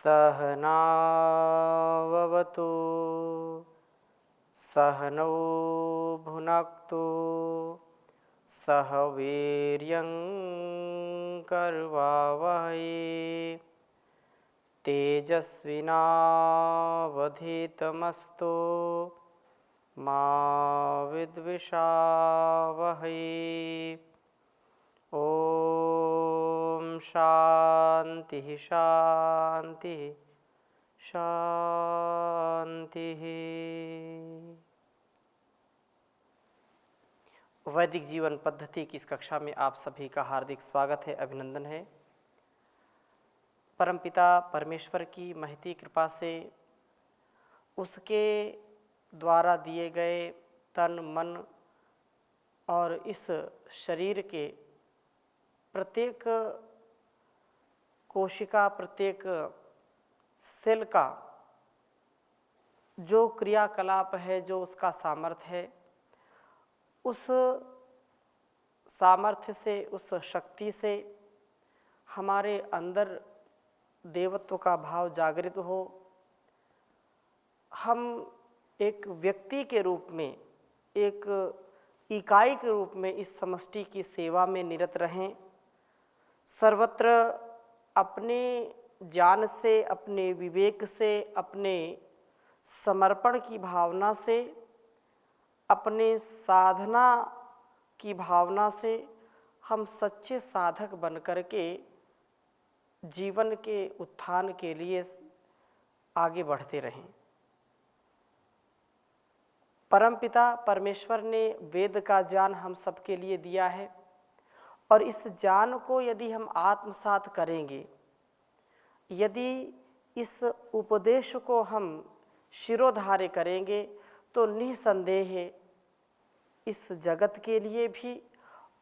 सहनाववतु सहनौ भुनक्तु सह वीर्यं करवावहै तेजस्विनावधीतमस्तु मा विद्विषावहै। ओम शांति शांति शांति। वैदिक जीवन पद्धति की इस कक्षा में आप सभी का हार्दिक स्वागत है, अभिनंदन है। परमपिता परमेश्वर की महती कृपा से उसके द्वारा दिए गए तन मन और इस शरीर के प्रत्येक कोशिका, प्रत्येक सेल का जो क्रियाकलाप है, जो उसका सामर्थ्य है, उस सामर्थ्य से, उस शक्ति से हमारे अंदर देवत्व का भाव जागृत हो। हम एक व्यक्ति के रूप में, एक इकाई के रूप में इस समष्टि की सेवा में निरत रहें। सर्वत्र अपने ज्ञान से, अपने विवेक से, अपने समर्पण की भावना से, अपने साधना की भावना से हम सच्चे साधक बनकर के जीवन के उत्थान के लिए आगे बढ़ते रहें। परमपिता परमेश्वर ने वेद का ज्ञान हम सबके लिए दिया है और इस ज्ञान को यदि हम आत्मसात करेंगे, यदि इस उपदेश को हम शिरोधार्य करेंगे, तो निसंदेह इस जगत के लिए भी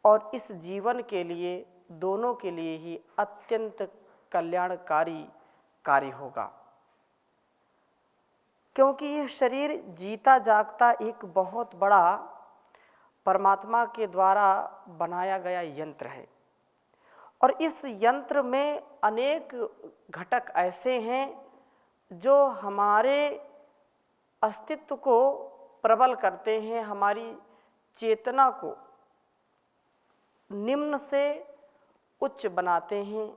और इस जीवन के लिए, दोनों के लिए ही अत्यंत कल्याणकारी कार्य होगा। क्योंकि यह शरीर जीता जागता एक बहुत बड़ा परमात्मा के द्वारा बनाया गया यंत्र है और इस यंत्र में अनेक घटक ऐसे हैं जो हमारे अस्तित्व को प्रबल करते हैं, हमारी चेतना को निम्न से उच्च बनाते हैं,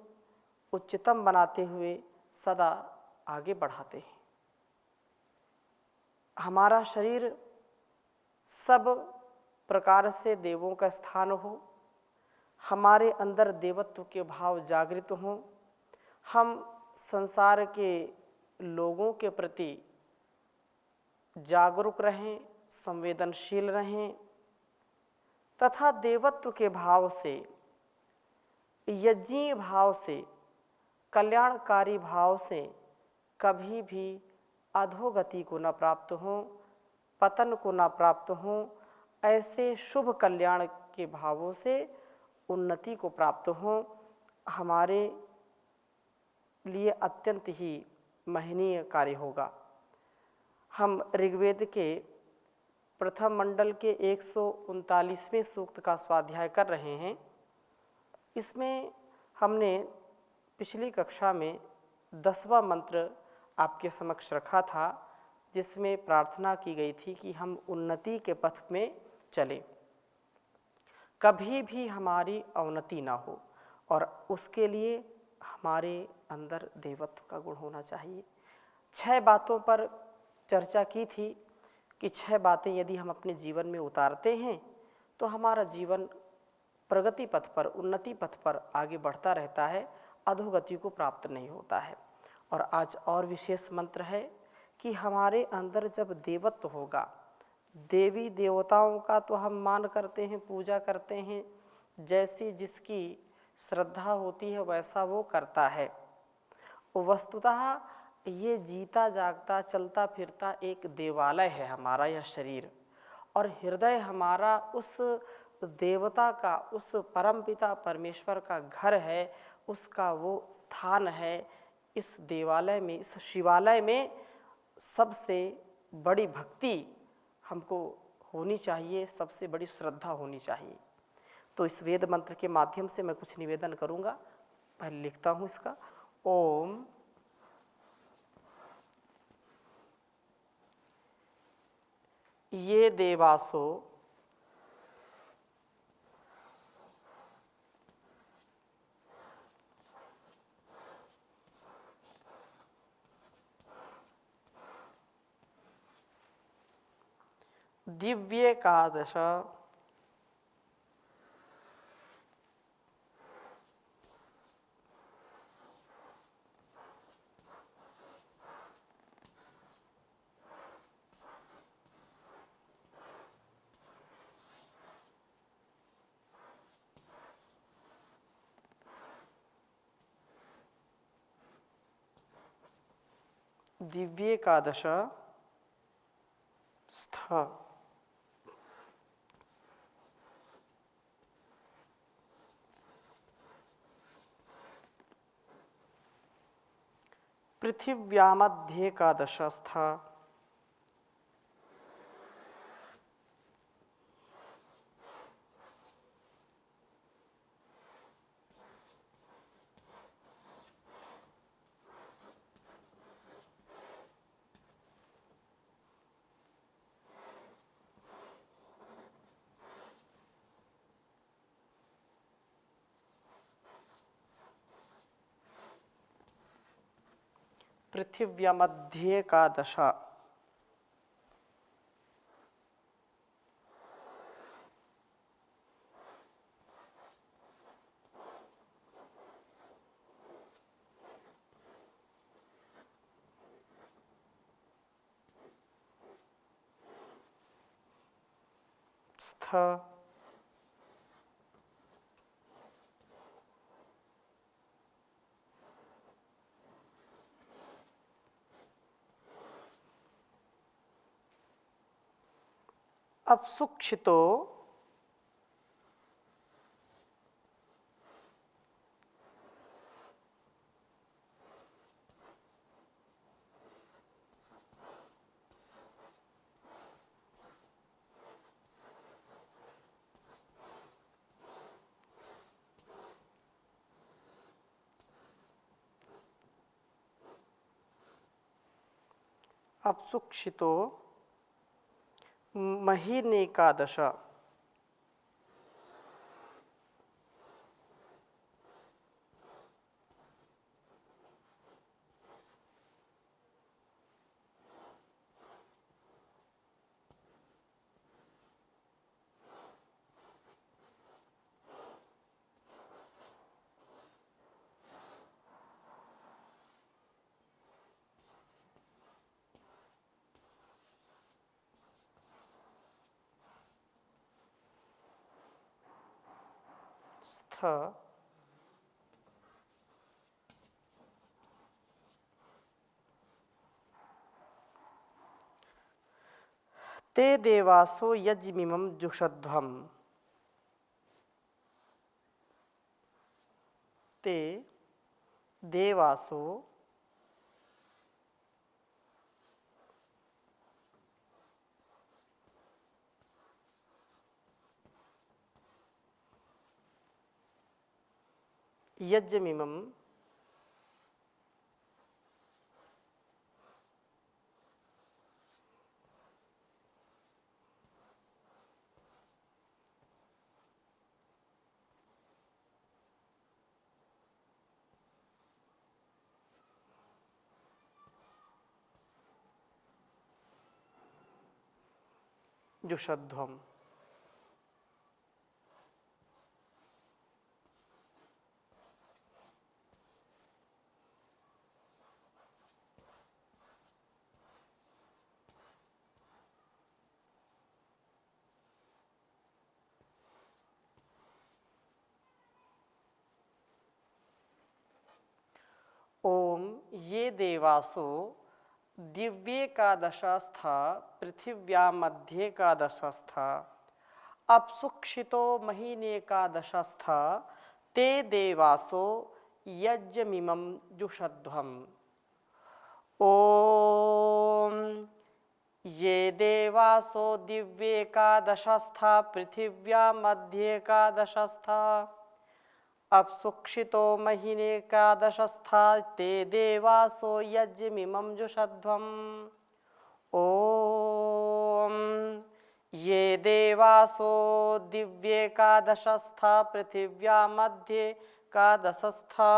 उच्चतम बनाते हुए सदा आगे बढ़ाते हैं। हमारा शरीर सब प्रकार से देवों का स्थान हो, हमारे अंदर देवत्व के भाव जागृत हों, हम संसार के लोगों के प्रति जागरूक रहें, संवेदनशील रहें तथा देवत्व के भाव से, यज्ञीय भाव से, कल्याणकारी भाव से कभी भी अधोगति को न प्राप्त हो, पतन को न प्राप्त हो, ऐसे शुभ कल्याण के भावों से उन्नति को प्राप्त हो, हमारे लिए अत्यंत ही महनीय कार्य होगा। हम ऋग्वेद के प्रथम मंडल के 139वें सूक्त का स्वाध्याय कर रहे हैं। इसमें हमने पिछली कक्षा में 10वां मंत्र आपके समक्ष रखा था, जिसमें प्रार्थना की गई थी कि हम उन्नति के पथ में चलें, कभी भी हमारी अवनति ना हो और उसके लिए हमारे अंदर देवत्व का गुण होना चाहिए। 6 बातों पर चर्चा की थी कि 6 बातें यदि हम अपने जीवन में उतारते हैं तो हमारा जीवन प्रगति पथ पर, उन्नति पथ पर आगे बढ़ता रहता है, अधोगति को प्राप्त नहीं होता है। और आज और विशेष मंत्र है कि हमारे अंदर जब देवत्व होगा, देवी देवताओं का तो हम मान करते हैं, पूजा करते हैं, जैसी जिसकी श्रद्धा होती है वैसा वो करता है। वस्तुतः ये जीता जागता, चलता फिरता एक देवालय है हमारा यह शरीर, और हृदय हमारा उस देवता का, उस परमपिता परमेश्वर का घर है, उसका वो स्थान है। इस देवालय में, इस शिवालय में सबसे बड़ी भक्ति हमको होनी चाहिए, सबसे बड़ी श्रद्धा होनी चाहिए। तो इस वेद मंत्र के माध्यम से मैं कुछ निवेदन करूंगा। पहले लिखता हूं इसका। ओम ये देवासो दिव्येकादश दिव्येकादश स्थ पृथिव्यामध्येकादशस्थ पृथिव्यामध्येकादश स्थ अपसुक्षितो अपसुक्षितो महीनेकादश स्थ ते देवासो यज्ञमिमं जुषध्वम् ते देवासो यज्ञमिमं जुषध्वम् ओम ये देवासो दिव्येकादशस्थ पृथिव्यामध्येकादशस्थ अपसुक्षितो महीनेकादशस्थ ते देवासो यज्ञमिमं जुषध्वम् ओम ये देवासो दिव्येकादशस्थ पृथिव्यामध्येकादशस्थ अपसुक्षितो महीनेकादशस्था ते देवासो यज्ञमिमं जुषध्वम् ओम ये देवासो दिव्येकादशस्था पृथिव्या मध्ये एकादशस्था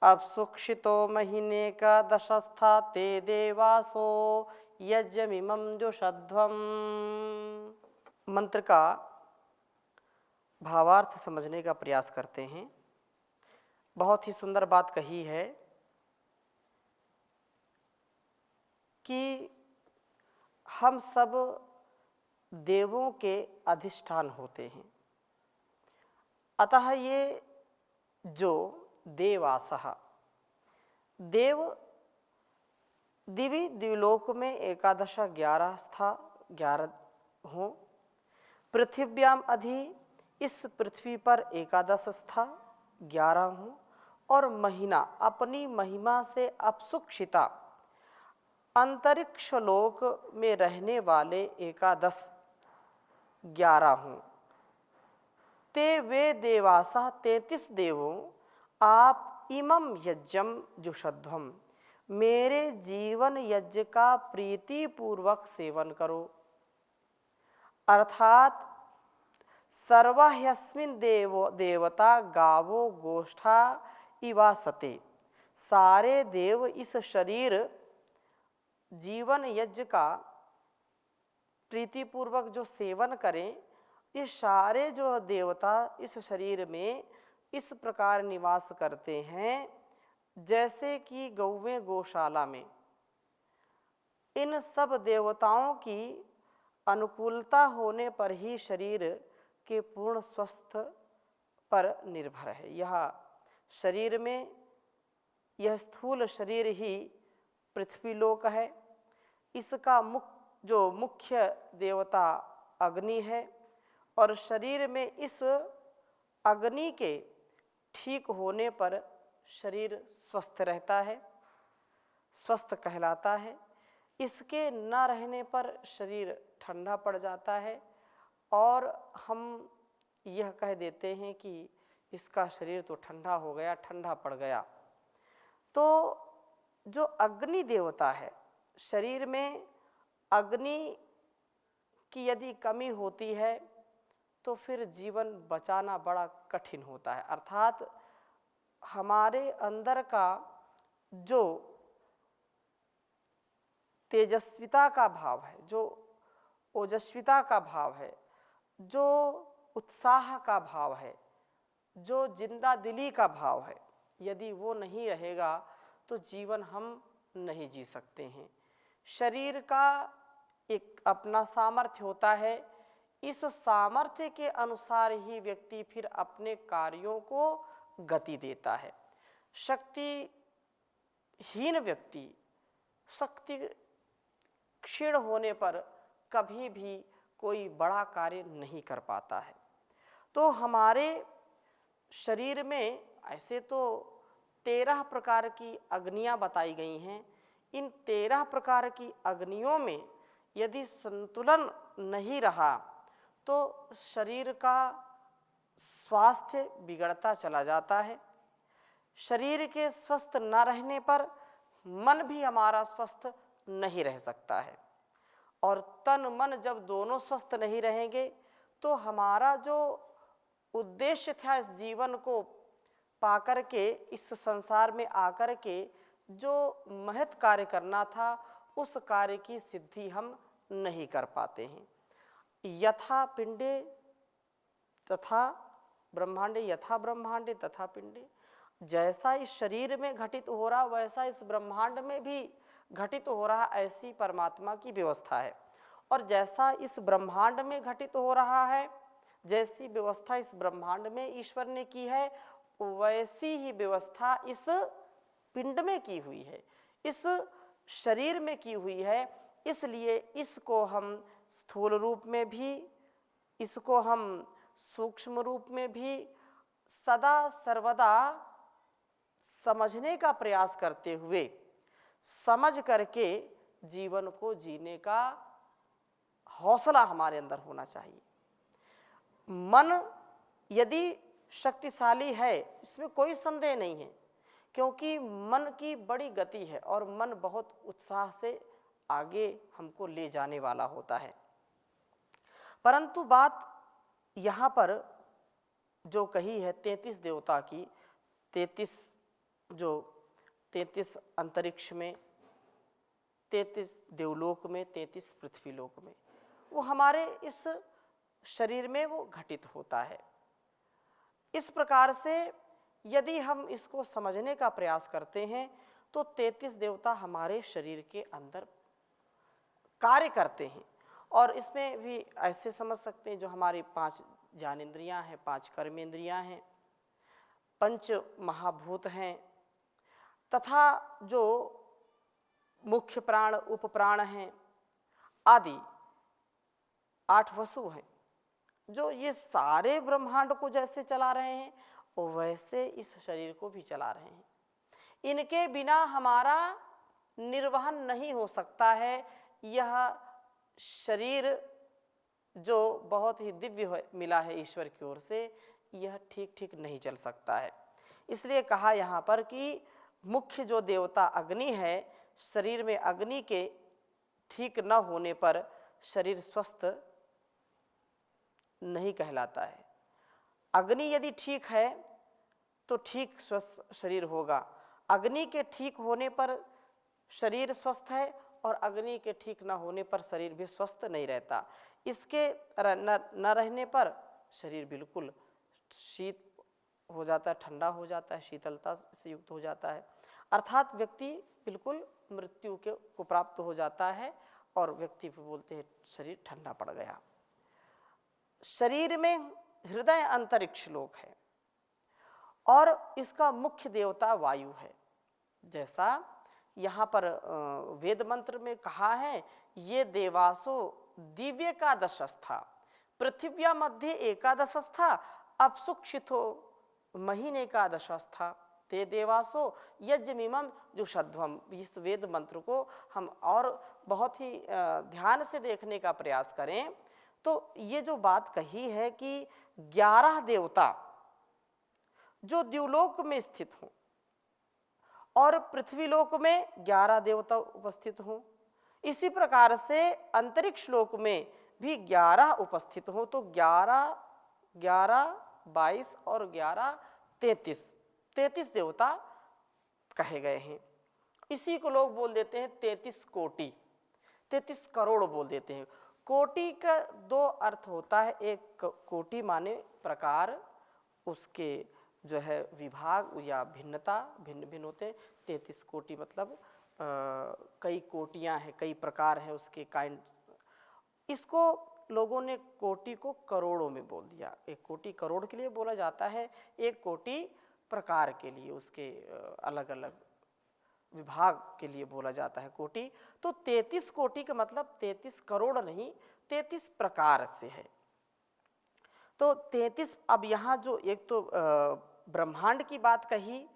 अपसुक्षितो महीने का दशस्था ते देवासो यज्ञमिमं जुषध्वम्। मंत्र का भावार्थ समझने का प्रयास करते हैं। बहुत ही सुंदर बात कही है कि हम सब देवों के अधिष्ठान होते हैं। अतः ये जो देवासः, देव दिवि द्विलोक में एकादश 11 स्था 11 हों, पृथिव्याम अधि इस पृथ्वी पर एकादश स्था 11 हों, और महीना अपनी महिमा से अपसुक्षिता अंतरिक्ष लोक में रहने वाले एकादश 11 हों। ते वे देवासा 33 देवों आप इमं यज्ञम जुषध्वम, मेरे जीवन यज्ञ का प्रीति पूर्वक सेवन करो। अर्थात सर्वह्यस्मिन् देवता गावो गोष्ठा इवासते, सारे देव इस शरीर जीवन यज्ञ का प्रीतिपूर्वक जो सेवन करें, ये सारे जो देवता इस शरीर में इस प्रकार निवास करते हैं जैसे कि गौवें गौशाला में। इन सब देवताओं की अनुकूलता होने पर ही शरीर के पूर्ण स्वस्थ पर निर्भर है। यह शरीर में यह स्थूल शरीर ही पृथ्वीलोक है। इसका मुख्य देवता अग्नि है, और शरीर में इस अग्नि के ठीक होने पर शरीर स्वस्थ रहता है, स्वस्थ कहलाता है। इसके न रहने पर शरीर ठंडा पड़ जाता है, और हम यह कह देते हैं कि इसका शरीर तो ठंडा हो गया, ठंडा पड़ गया। तो जो अग्नि देवता है, शरीर में अग्नि की यदि कमी होती है तो फिर जीवन बचाना बड़ा कठिन होता है। अर्थात हमारे अंदर का जो तेजस्विता का भाव है, जो ओजस्विता का भाव है, जो उत्साह का भाव है, जो जिंदा दिली का भाव है, यदि वो नहीं रहेगा तो जीवन हम नहीं जी सकते हैं। शरीर का एक अपना सामर्थ्य होता है। इस सामर्थ्य के अनुसार ही व्यक्ति फिर अपने कार्यों को गति देता है। शक्तिहीन व्यक्ति शक्ति क्षीण होने पर कभी भी कोई बड़ा कार्य नहीं कर पाता है। तो हमारे शरीर में ऐसे तो 13 प्रकार की अग्नियां बताई गई हैं। इन 13 प्रकार की अग्नियों में यदि संतुलन नहीं रहा तो शरीर का स्वास्थ्य बिगड़ता चला जाता है। शरीर के स्वस्थ न रहने पर मन भी हमारा स्वस्थ नहीं रह सकता है, और तन मन जब दोनों स्वस्थ नहीं रहेंगे तो हमारा जो उद्देश्य था इस जीवन को पाकर के, इस संसार में आकर के जो महत् कार्य करना था, उस कार्य की सिद्धि हम नहीं कर पाते हैं। यथा पिंडे तथा ब्रह्मांडे, यथा ब्रह्मांडे तथा पिंडे, जैसा इस शरीर में घटित हो रहा वैसा इस ब्रह्मांड में भी घटित हो रहा, ऐसी परमात्मा की व्यवस्था है। और जैसा इस ब्रह्मांड में घटित हो रहा है, जैसी व्यवस्था इस ब्रह्मांड में ईश्वर ने की है, वैसी ही व्यवस्था इस पिंड में की हुई है, इस शरीर में की हुई है। इसलिए इसको हम स्थूल रूप में भी, इसको हम सूक्ष्म रूप में भी सदा सर्वदा समझने का प्रयास करते हुए, समझ करके जीवन को जीने का हौसला हमारे अंदर होना चाहिए। मन यदि शक्तिशाली है, इसमें कोई संदेह नहीं है, क्योंकि मन की बड़ी गति है और मन बहुत उत्साह से आगे हमको ले जाने वाला होता है। परंतु बात यहाँ पर जो कही है 33 देवता की, 33 अंतरिक्ष में, 33 देवलोक में, 33 पृथ्वीलोक में, वो हमारे इस शरीर में वो घटित होता है। इस प्रकार से यदि हम इसको समझने का प्रयास करते हैं तो 33 देवता हमारे शरीर के अंदर कार्य करते हैं। और इसमें भी ऐसे समझ सकते हैं, जो हमारी 5 ज्ञानेंद्रियां हैं, 5 कर्मेंद्रियां हैं, 5 महाभूत हैं, तथा जो मुख्य प्राण, उपप्राण हैं आदि 8 वसु हैं, जो ये सारे ब्रह्मांड को जैसे चला रहे हैं और वैसे इस शरीर को भी चला रहे हैं। इनके बिना हमारा निर्वहन नहीं हो सकता है। यह शरीर जो बहुत ही दिव्य मिला है ईश्वर की ओर से, यह ठीक ठीक नहीं चल सकता है। इसलिए कहा यहाँ पर कि मुख्य जो देवता अग्नि है, शरीर में अग्नि के ठीक न होने पर शरीर स्वस्थ नहीं कहलाता है। अग्नि यदि ठीक है तो ठीक स्वस्थ शरीर होगा। अग्नि के ठीक होने पर शरीर स्वस्थ है और अग्नि के ठीक न होने पर शरीर भी स्वस्थ नहीं रहता। इसके न रहने पर शरीर बिल्कुल शीत हो जाता है, ठंडा हो जाता है, शीतलता से युक्त हो जाता है, अर्थात व्यक्ति बिल्कुल मृत्यु को प्राप्त हो जाता है और व्यक्ति बोलते हैं शरीर ठंडा पड़ गया। शरीर में हृदय अंतरिक्ष लोक है और इसका मुख्य देवता वायु है। जैसा यहाँ पर वेद मंत्र में कहा है, ये देवासो दिव्य का दशस्था पृथिव्या मध्य एकादशस्था अपसुक्षितो महीने का दशस्था ते देवासो यज्ञमिमं जुषध्वम। इस वेद मंत्र को हम और बहुत ही ध्यान से देखने का प्रयास करें तो ये जो बात कही है कि 11 देवता जो द्युलोक में स्थित हों और पृथ्वीलोक में 11 देवता उपस्थित हों, इसी प्रकार से अंतरिक्ष लोक में भी 11 उपस्थित हों, तो 11, 11, 22 और 11, 33 देवता कहे गए हैं। इसी को लोग बोल देते हैं 33 कोटि, 33 करोड़ बोल देते हैं। कोटि का 2 अर्थ होता है, एक कोटि माने प्रकार, उसके जो है विभाग या भिन्नता, भिन्न भिन्न होते हैं। 33 कोटि मतलब कई कोटियां हैं, कई प्रकार हैं उसके काइंड। इसको लोगों ने कोटि को करोड़ों में बोल दिया। एक कोटि करोड़ के लिए बोला जाता है, एक कोटि प्रकार के लिए, उसके अलग अलग विभाग के लिए बोला जाता है कोटि। तो 33 कोटि का मतलब 33 करोड़ नहीं, 33 प्रकार से है। तो 33, अब यहाँ जो एक तो ब्रह्मांड की बात कही,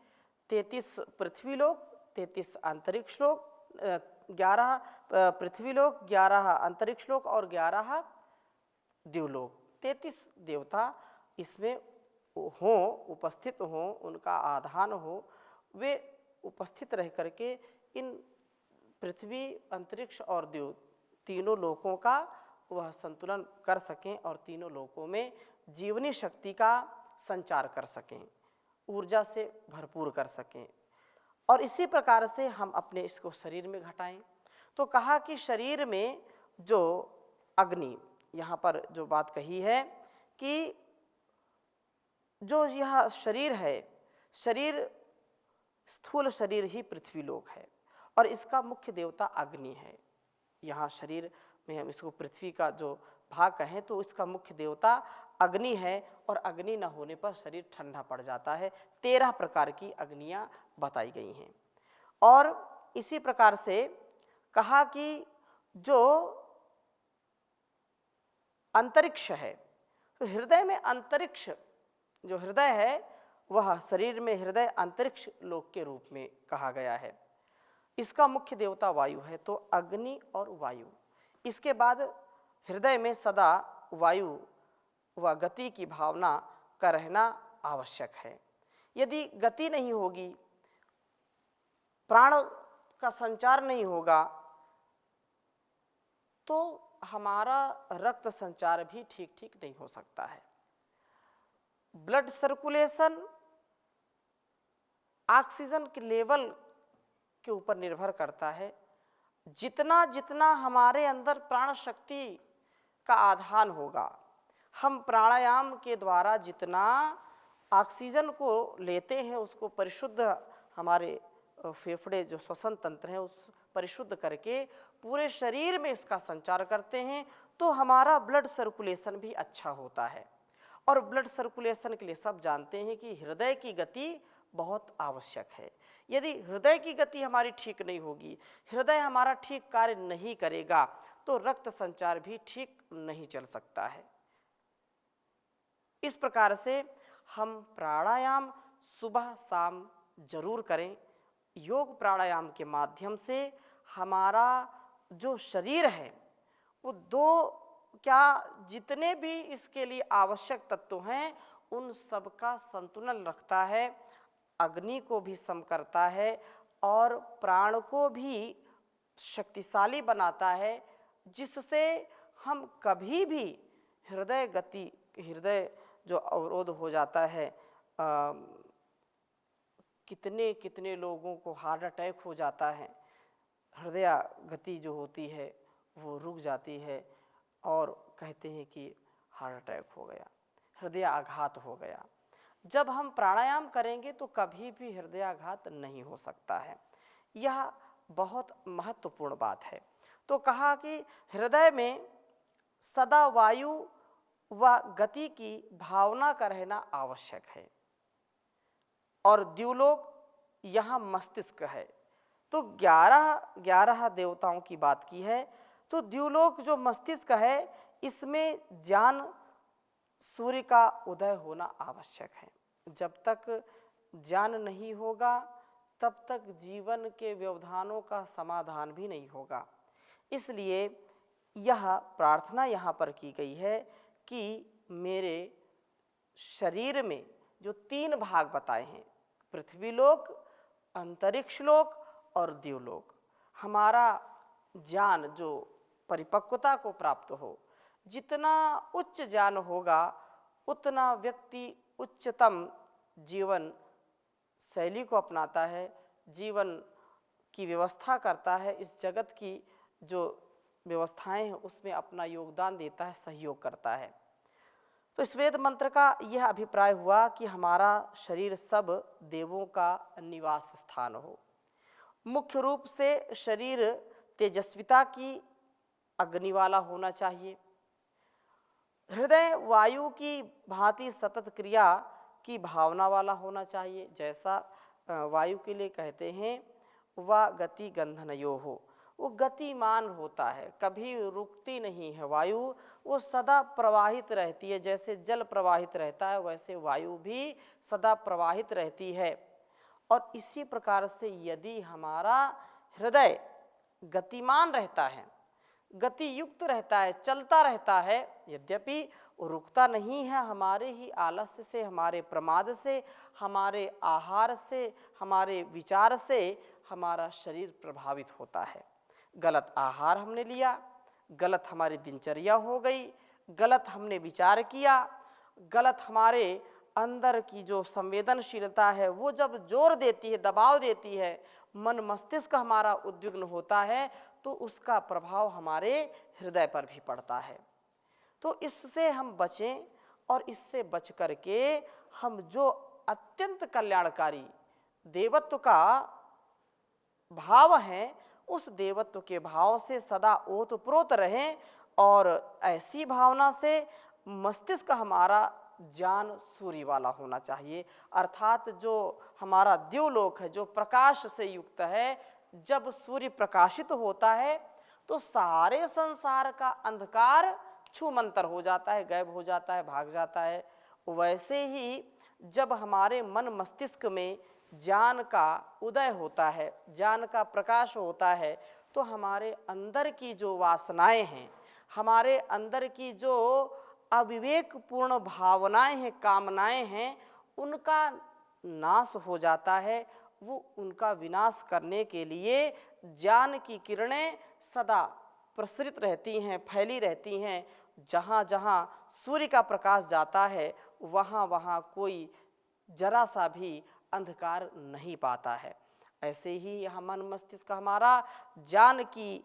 33 पृथ्वीलोक, 33 अंतरिक्ष लोक, 11 पृथ्वीलोक, 11 अंतरिक्ष लोक और 11 द्युलोक। 33 देवता इसमें हों, उपस्थित हों, उनका आधान हो, वे उपस्थित रह करके इन पृथ्वी, अंतरिक्ष और द्यु तीनों लोकों का वह संतुलन कर सकें और तीनों लोकों में जीवनी शक्ति का संचार कर सकें, ऊर्जा से भरपूर कर सकें। और इसी प्रकार से हम अपने इसको शरीर में घटाएं। तो कहा कि शरीर में जो अग्नि, यहाँ पर जो बात कही है कि जो यह शरीर है, शरीर स्थूल शरीर ही पृथ्वीलोक है और इसका मुख्य देवता अग्नि है। यहाँ शरीर में हम इसको पृथ्वी का जो भाग कहें तो इसका मुख्य देवता अग्नि है और अग्नि न होने पर शरीर ठंडा पड़ जाता है। 13 प्रकार की अग्नियाँ बताई गई हैं। और इसी प्रकार से कहा कि जो अंतरिक्ष है, तो हृदय में अंतरिक्ष, जो हृदय है वह शरीर में हृदय अंतरिक्ष लोक के रूप में कहा गया है। इसका मुख्य देवता वायु है, तो अग्नि और वायु। इसके बाद हृदय में सदा वायु व गति की भावना का रहना आवश्यक है। यदि गति नहीं होगी, प्राण का संचार नहीं होगा, तो हमारा रक्त संचार भी ठीक ठीक नहीं हो सकता है। ब्लड सर्कुलेशन ऑक्सीजन के लेवल के ऊपर निर्भर करता है। जितना जितना हमारे अंदर प्राण शक्ति का आधान होगा, हम प्राणायाम के द्वारा जितना ऑक्सीजन को लेते हैं उसको परिशुद्ध हमारे फेफड़े जो श्वसन तंत्र है उस परिशुद्ध करके पूरे शरीर में इसका संचार करते हैं, तो हमारा ब्लड सर्कुलेशन भी अच्छा होता है। और ब्लड सर्कुलेशन के लिए सब जानते हैं कि हृदय की गति बहुत आवश्यक है। यदि हृदय की गति हमारी ठीक नहीं होगी, हृदय हमारा ठीक कार्य नहीं करेगा, तो रक्त संचार भी ठीक नहीं चल सकता है। इस प्रकार से हम प्राणायाम सुबह शाम जरूर करें। योग प्राणायाम के माध्यम से हमारा जो शरीर है वो जितने भी इसके लिए आवश्यक तत्व हैं उन सब का संतुलन रखता है, अग्नि को भी सम करता है और प्राण को भी शक्तिशाली बनाता है, जिससे हम कभी भी हृदय जो अवरोध हो जाता है, कितने कितने लोगों को हार्ट अटैक हो जाता है, हृदय गति जो होती है वो रुक जाती है और कहते हैं कि हार्ट अटैक हो गया, हृदय आघात हो गया। जब हम प्राणायाम करेंगे तो कभी भी हृदयाघात नहीं हो सकता है। यह बहुत महत्वपूर्ण बात है। तो कहा कि हृदय में सदा वायु व गति की भावना का रहना आवश्यक है। और द्युलोक यहाँ मस्तिष्क है। तो 11 देवताओं की बात की है। तो द्युलोक जो मस्तिष्क है इसमें ज्ञान सूर्य का उदय होना आवश्यक है। जब तक ज्ञान नहीं होगा तब तक जीवन के व्यवधानों का समाधान भी नहीं होगा। इसलिए यह प्रार्थना यहाँ पर की गई है कि मेरे शरीर में जो 3 भाग बताए हैं, पृथ्वीलोक, अंतरिक्ष लोक और द्युलोक, हमारा ज्ञान जो परिपक्वता को प्राप्त हो, जितना उच्च ज्ञान होगा उतना व्यक्ति उच्चतम जीवन शैली को अपनाता है, जीवन की व्यवस्था करता है, इस जगत की जो व्यवस्थाएं हैं उसमें अपना योगदान देता है, सहयोग करता है। तो इस वेद मंत्र का यह अभिप्राय हुआ कि हमारा शरीर सब देवों का निवास स्थान हो। मुख्य रूप से शरीर तेजस्विता की अग्नि वाला होना चाहिए। हृदय वायु की भांति सतत क्रिया की भावना वाला होना चाहिए। जैसा वायु के लिए कहते हैं वा गति गंधनयो हो, वो गतिमान होता है, कभी रुकती नहीं है वायु, वो सदा प्रवाहित रहती है। जैसे जल प्रवाहित रहता है वैसे वायु भी सदा प्रवाहित रहती है। और इसी प्रकार से यदि हमारा हृदय गतिमान रहता है, गति युक्त रहता है, चलता रहता है, यद्यपि वो रुकता नहीं है, हमारे ही आलस्य से, हमारे प्रमाद से, हमारे आहार से, हमारे विचार से हमारा शरीर प्रभावित होता है। गलत आहार हमने लिया, गलत हमारी दिनचर्या हो गई, गलत हमने विचार किया, गलत हमारे अंदर की जो संवेदनशीलता है वो जब जोर देती है, दबाव देती है, मन मस्तिष्क हमारा उद्विग्न होता है, तो उसका प्रभाव हमारे हृदय पर भी पड़ता है। तो इससे हम बचें और इससे बच करके हम जो अत्यंत कल्याणकारी देवत्व का भाव है उस देवत्व के भाव से सदा ओतप्रोत रहें और ऐसी भावना से मस्तिष्क हमारा ज्ञान सूर्य वाला होना चाहिए। अर्थात जो हमारा द्युलोक है, जो प्रकाश से युक्त है, जब सूर्य प्रकाशित होता है तो सारे संसार का अंधकार छूमंतर हो जाता है, गायब हो जाता है, भाग जाता है। वैसे ही जब हमारे मन मस्तिष्क में ज्ञान का उदय होता है, ज्ञान का प्रकाश होता है, तो हमारे अंदर की जो वासनाएं हैं, हमारे अंदर की जो अविवेकपूर्ण भावनाएं हैं, कामनाएं हैं, उनका नाश हो जाता है। वो उनका विनाश करने के लिए ज्ञान की किरणें सदा प्रसरित रहती हैं, फैली रहती हैं। जहाँ जहाँ सूर्य का प्रकाश जाता है वहाँ वहाँ कोई जरा सा भी अंधकार नहीं पाता है। ऐसे ही यह मन मस्तिष्क हमारा ज्ञान की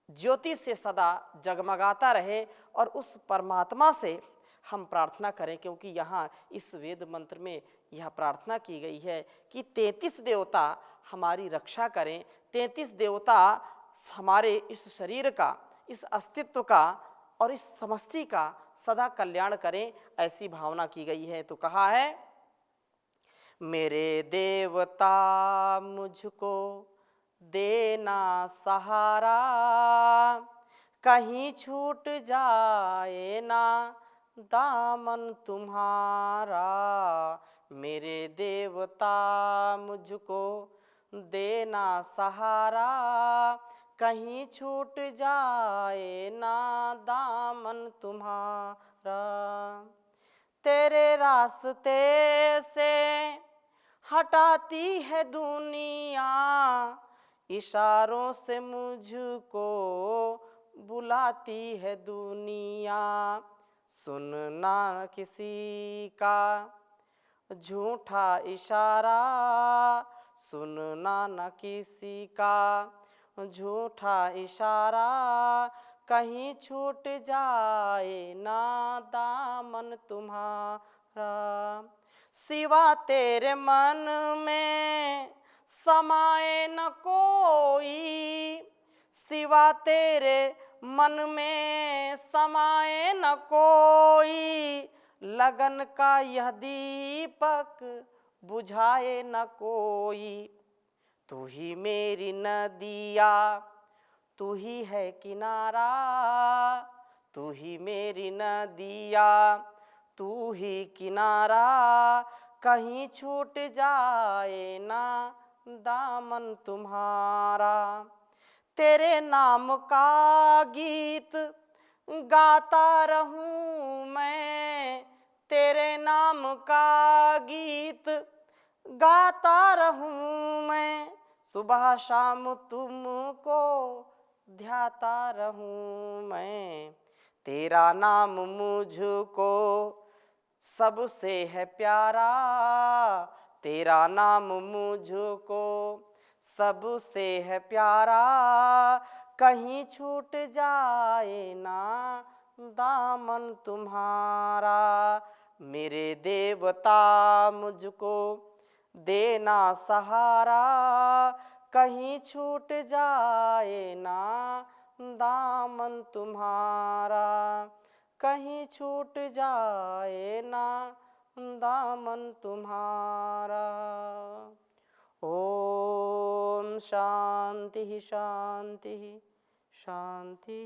ज्योति से सदा जगमगाता रहे और उस परमात्मा से हम प्रार्थना करें, क्योंकि यहाँ इस वेद मंत्र में यह प्रार्थना की गई है कि 33 देवता हमारी रक्षा करें, 33 देवता हमारे इस शरीर का, इस अस्तित्व का और इस समष्टि का सदा कल्याण करें, ऐसी भावना की गई है। तो कहा है, मेरे देवता मुझको देना सहारा, कहीं छूट जाए ना दामन तुम्हारा। मेरे देवता मुझको देना सहारा, कहीं छूट जाए ना दामन तुम्हारा। तेरे रास्ते से हटाती है दुनिया, इशारों से मुझको बुलाती है दुनिया। सुनना किसी का झूठा इशारा, सुनना न किसी का झूठा इशारा, कहीं छूट जाए ना दामन तुम्हारा। सिवा तेरे मन में समाए न कोई, सिवा तेरे मन में समाए न कोई, लगन का यह दीपक बुझाए न कोई। तू ही मेरी नदिया, तू ही है किनारा, तू ही मेरी नदिया, तू ही किनारा, कहीं छूट जाए ना दामन तुम्हारा। तेरे नाम का गीत गाता रहूं मैं, तेरे नाम का गीत गाता रहूं मैं, सुबह शाम तुमको ध्याता रहूं मैं। तेरा नाम मुझको सबसे है प्यारा, तेरा नाम मुझको सबसे है प्यारा, कहीं छूट जाए ना दामन तुम्हारा। मेरे देवता मुझको देना सहारा, कहीं छूट जाए ना दामन तुम्हारा, कहीं छूट जाए ना दामन तुम्हारा। ओम शांति शांति शांति।